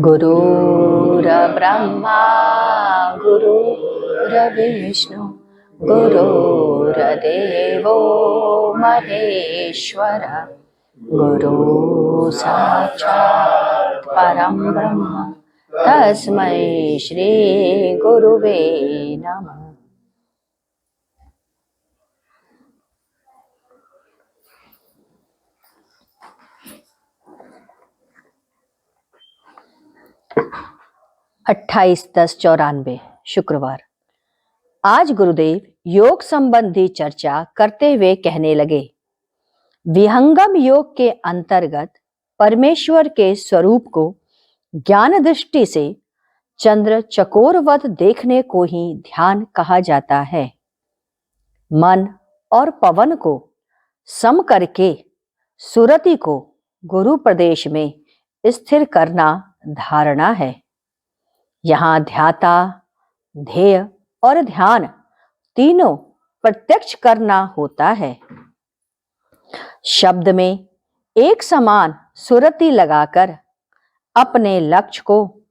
गुरुर्ब्रह्मा गुरुर्विष्णु गुरुर्देवो महेश्वर गुरु साक्षात् परं ब्रह्म तस्मै श्री गुरुवे नमः। अट्ठाईस 10/94 शुक्रवार। आज गुरुदेव योग संबंधी चर्चा करते हुए कहने लगे, विहंगम योग के अंतर्गत परमेश्वर के स्वरूप को ज्ञान दृष्टि से चंद्र चकोरवत देखने को ही ध्यान कहा जाता है। मन और पवन को सम करके सुरति को गुरु प्रदेश में स्थिर करना धारणा है। यहाँ ध्याता, ध्येय और ध्यान तीनों प्रत्यक्ष करना होता है। शब्द में एक समान सुरति लगाकर अपने लक्ष्य को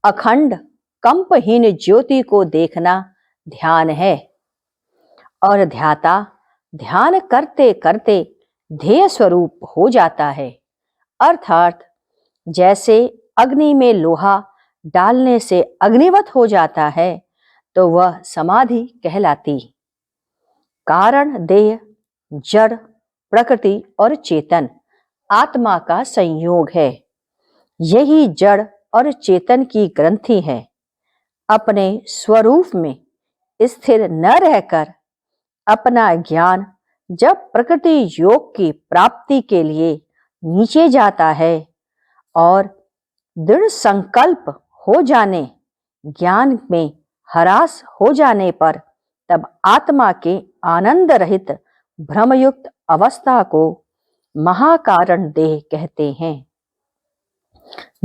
अखंड कंपहीन ज्योति को देखना ध्यान है और ध्याता ध्यान करते करते ध्येय स्वरूप हो जाता है। अर्थात जैसे अग्नि में लोहा डालने से अग्निवत हो जाता है तो वह समाधि कहलाती। कारण देह, जड़, प्रकृति और चेतन आत्मा का संयोग है। यही जड़ और चेतन की ग्रंथि है। अपने स्वरूप में स्थिर न रहकर अपना ज्ञान जब प्रकृति योग की प्राप्ति के लिए नीचे जाता है और दृढ़ संकल्प हो जाने, ज्ञान में हरास हो जाने पर तब आत्मा के आनंद रहित भ्रमयुक्त अवस्था को महाकारण देह कहते हैं।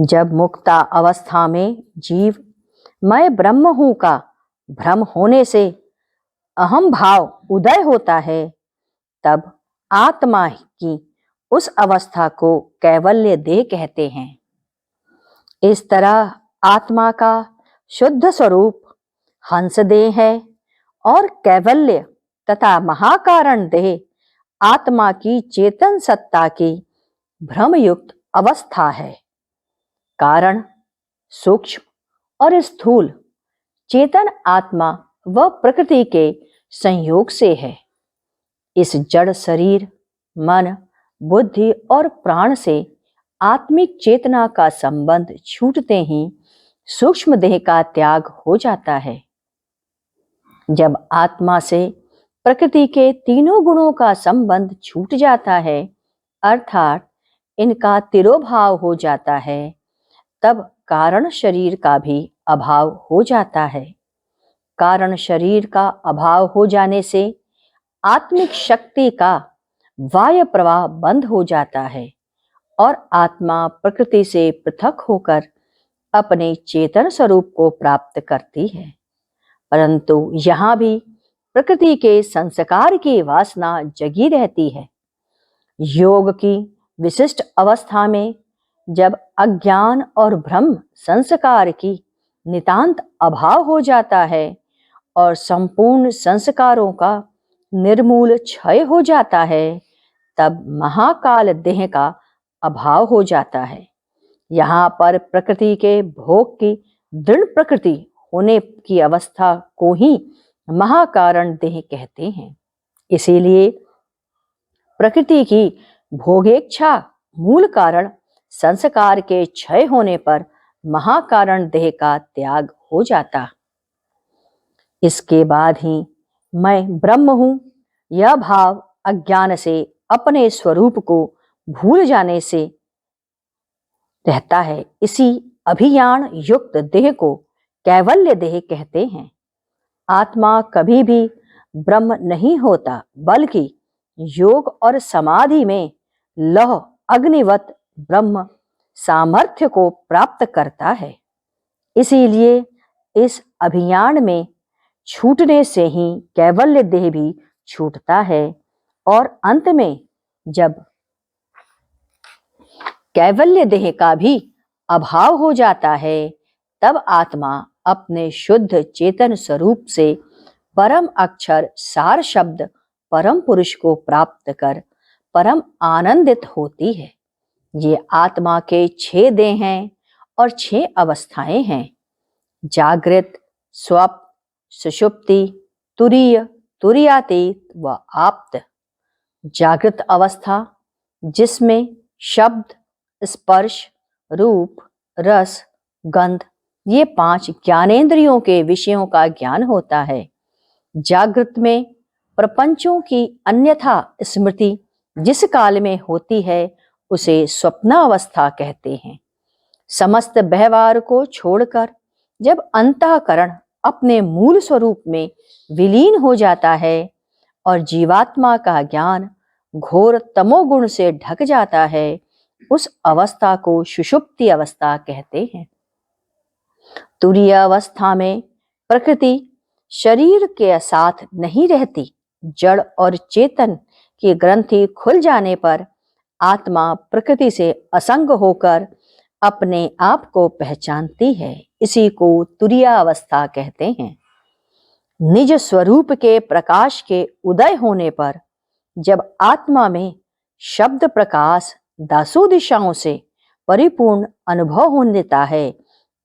जब मुक्ता अवस्था में जीव मैं ब्रह्म हूं का भ्रम होने से अहम भाव उदय होता है, तब आत्मा की उस अवस्था को कैवल्य देह कहते हैं। इस तरह आत्मा का शुद्ध स्वरूप हंस देह है और कैवल्य तथा महाकारण देह आत्मा की चेतन सत्ता की भ्रमयुक्त अवस्था है। कारण सूक्ष्म और स्थूल चेतन आत्मा व प्रकृति के संयोग से है। इस जड़ शरीर, मन, बुद्धि और प्राण से आत्मिक चेतना का संबंध छूटते ही सूक्ष्म देह का त्याग हो जाता है। जब आत्मा से प्रकृति के तीनों गुणों का संबंध छूट जाता है, अर्थात इनका तिरोभाव हो जाता है, तब कारण शरीर का भी अभाव हो जाता है। कारण शरीर का अभाव हो जाने से आत्मिक शक्ति का वायु प्रवाह बंद हो जाता है और आत्मा प्रकृति से पृथक होकर अपने चेतन स्वरूप को प्राप्त करती है। परंतु यहाँ भी प्रकृति के संस्कार की वासना जगी रहती है। योग की विशिष्ट अवस्था में जब अज्ञान और भ्रम संस्कार की नितांत अभाव हो जाता है और संपूर्ण संस्कारों का निर्मूल क्षय हो जाता है, तब महाकाल देह का अभाव हो जाता है। यहाँ पर प्रकृति के भोग की दृढ़ प्रकृति होने की अवस्था को ही महाकारण देह कहते हैं। इसीलिए प्रकृति की भोगेच्छा मूल कारण संस्कार के क्षय होने पर महाकारण देह का त्याग हो जाता। इसके बाद ही मैं ब्रह्म हूं यह भाव अज्ञान से अपने स्वरूप को भूल जाने से रहता है। इसी अभियान युक्त देह को कैवल्य देह कहते हैं। आत्मा कभी भी ब्रह्म नहीं होता, बल्कि योग और समाधि में लौह अग्निवत ब्रह्म सामर्थ्य को प्राप्त करता है। इसीलिए इस अभियान में छूटने से ही कैवल्य देह भी छूटता है और अंत में जब कैवल्य देह का भी अभाव हो जाता है, तब आत्मा अपने शुद्ध चेतन स्वरूप से परम अक्षर सार शब्द परम पुरुष को प्राप्त कर परम आनंदित होती है। ये आत्मा के 6 देह हैं और 6 अवस्थाएं हैं। जागृत, स्वप्न, सुषुप्ति, तुरीय, तुरीयातीत व आप्त। जागृत अवस्था जिसमें शब्द, स्पर्श, रूप, रस, गंध ये 5 ज्ञानेंद्रियों के विषयों का ज्ञान होता है। जागृत में प्रपंचों की अन्यथा स्मृति जिस काल में होती है उसे स्वप्नावस्था कहते हैं। समस्त व्यवहार को छोड़कर जब अंतःकरण अपने मूल स्वरूप में विलीन हो जाता है और जीवात्मा का ज्ञान घोर तमोगुण से ढक जाता है, उस अवस्था को सुषुप्ति अवस्था कहते हैं। तुरीय अवस्था में प्रकृति शरीर के साथ नहीं रहती। जड़ और चेतन की ग्रंथि खुल जाने पर आत्मा प्रकृति से असंग होकर अपने आप को पहचानती है। इसी को तुरीय अवस्था कहते हैं। निज स्वरूप के प्रकाश के उदय होने पर जब आत्मा में शब्द प्रकाश दासों दिशाओं से परिपूर्ण अनुभव होने देता है,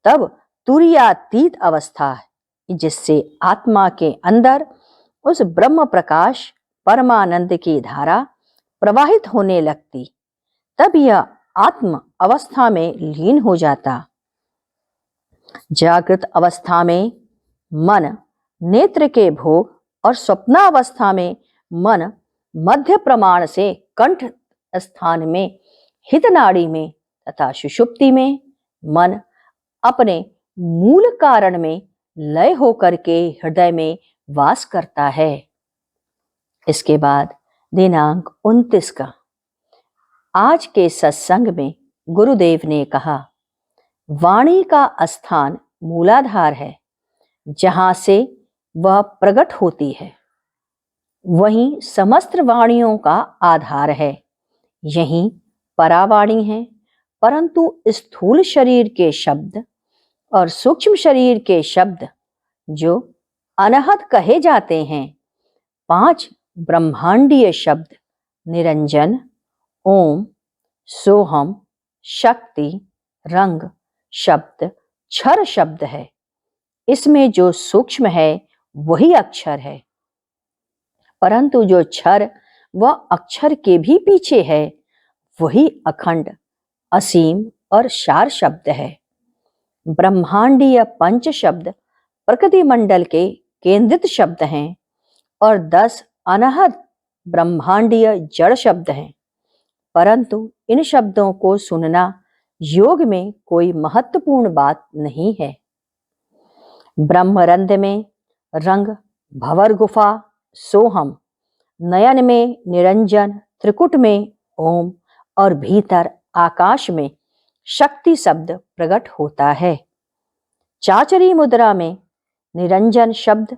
तब तुरीयातीत अवस्था है, जिससे आत्मा के अंदर उस ब्रह्म प्रकाश परमानंद की धारा प्रवाहित होने लगती। तब यह आत्म अवस्था में लीन हो जाता। जागृत अवस्था में मन नेत्र के भोग और स्वप्नावस्था में मन मध्य प्रमाण से कंठ स्थान में हित नाड़ी में तथा सुषुप्ति में मन अपने मूल कारण में लय होकर के हृदय में वास करता है। इसके बाद दिनांक 29 का आज के सत्संग में गुरुदेव ने कहा, वाणी का स्थान मूलाधार है, जहां से वह प्रकट होती है, वहीं समस्त वाणियों का आधार है। यही परावाणी है, परंतु स्थूल शरीर के शब्द और सूक्ष्म शरीर के शब्द जो अनहद कहे जाते हैं, 5 ब्रह्मांडीय शब्द निरंजन, ओम, सोहम, शक्ति, रंग शब्द क्षर शब्द है। इसमें जो सूक्ष्म है वही अक्षर है, परंतु जो क्षर व अक्षर के भी पीछे है वही अखंड, असीम और सार शब्द है। ब्रह्मांडीय पंच शब्द प्रकृति मंडल के केंद्रित शब्द हैं और 10 अनहद ब्रह्मांडीय जड़ शब्द हैं, परंतु इन शब्दों को सुनना योग में कोई महत्वपूर्ण बात नहीं है। ब्रह्मरंध्र में रंग, भंवर गुफा सोहम, नयन में निरंजन, त्रिकुट में ओम और भीतर आकाश में शक्ति शब्द प्रकट होता है। चाचरी मुद्रा में निरंजन शब्द,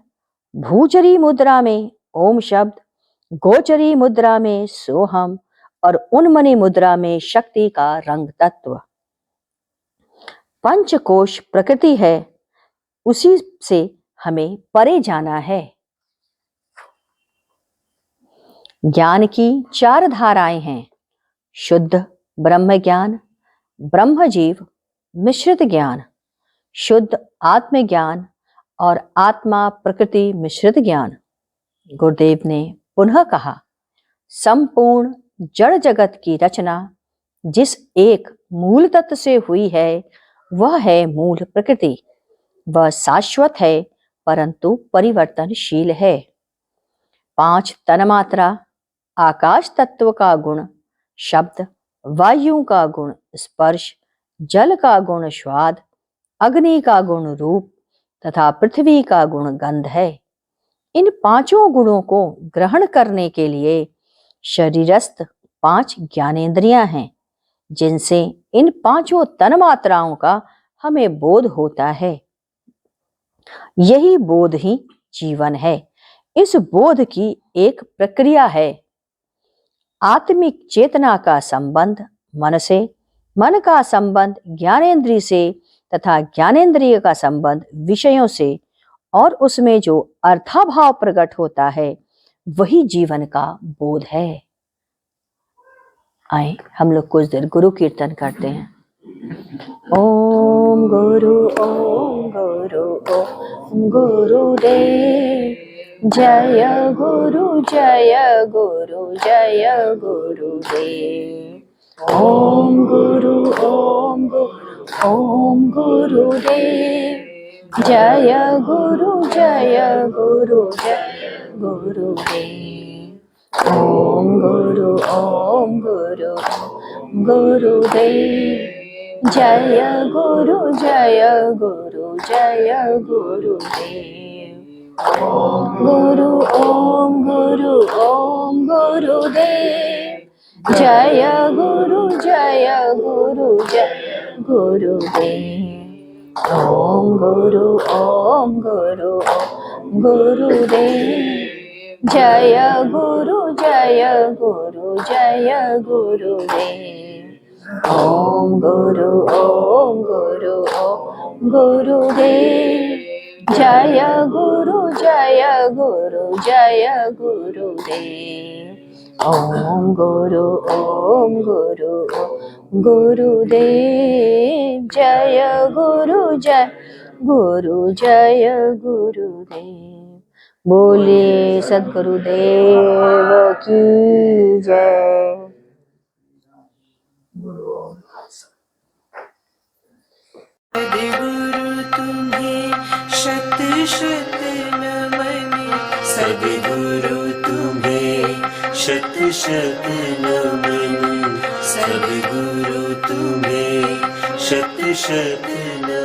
भूचरी मुद्रा में ओम शब्द, गोचरी मुद्रा में सोहम और उन्मनी मुद्रा में शक्ति का रंग तत्व। पंचकोश प्रकृति है, उसी से हमें परे जाना है। ज्ञान की 4 धाराएं हैं, शुद्ध ब्रह्म ज्ञान, ब्रह्म जीव मिश्रित ज्ञान, शुद्ध आत्म ज्ञान और आत्मा प्रकृति मिश्रित ज्ञान। गुरुदेव ने पुनः कहा, संपूर्ण जड़ जगत की रचना जिस एक मूल तत्व से हुई है वह है मूल प्रकृति। वह शाश्वत है परंतु परिवर्तनशील है। 5 तन्मात्रा, आकाश तत्व का गुण शब्द, वायु का गुण स्पर्श, जल का गुण स्वाद, अग्नि का गुण रूप तथा पृथ्वी का गुण गंध है। इन 5 गुणों को ग्रहण करने के लिए शरीरस्थ 5 ज्ञानेंद्रियां हैं, जिनसे इन 5 तन्मात्राओं का हमें बोध होता है। यही बोध ही जीवन है। इस बोध की एक प्रक्रिया है। आत्मिक चेतना का संबंध मन से मन का संबंध ज्ञानेंद्रिय से तथा ज्ञानेंद्रिय का संबंध विषयों से और उसमें जो अर्थाभाव प्रकट होता है वही जीवन का बोध है। आए हम लोग कुछ देर गुरु कीर्तन करते हैं। ओम गुरु ओम गुरु ओम गुरुदेव जय गुरु जय गुरु जय गुरुदेव। ओम गुरु ओम गुरु ओम गुरुदेव जय गुरु जय गुरु जय गुरुदेव। ओम गुरु ओम गुरु गुरुदेव जय गुरु जय गुरु जय गुरुदेव। ओम गुरु ओम गुरु ओम गुरुदेव जय गुरु जय गुरु जय गुरुदेव। ओम गुरु ओम गुरु ओम गुरुदेव जय गुरु जय गुरु जय गुरुदेव। ओम गुरु ओम गुरु ओम गुरुदेव जय गुरु जय गुरु जय गुरुदेव। ओम गुरु ओम गुरु ओम गुरुदेव जय गुरु जय गुरु जय गुरुदेव। बोलिए सद्गुरुदेव की जय। सद्गुरु तुम्हें शत शत नमन। सद्गुरु तुम्हें शत शत नमन। सद्गुरु तुम्हें शत शत नमन।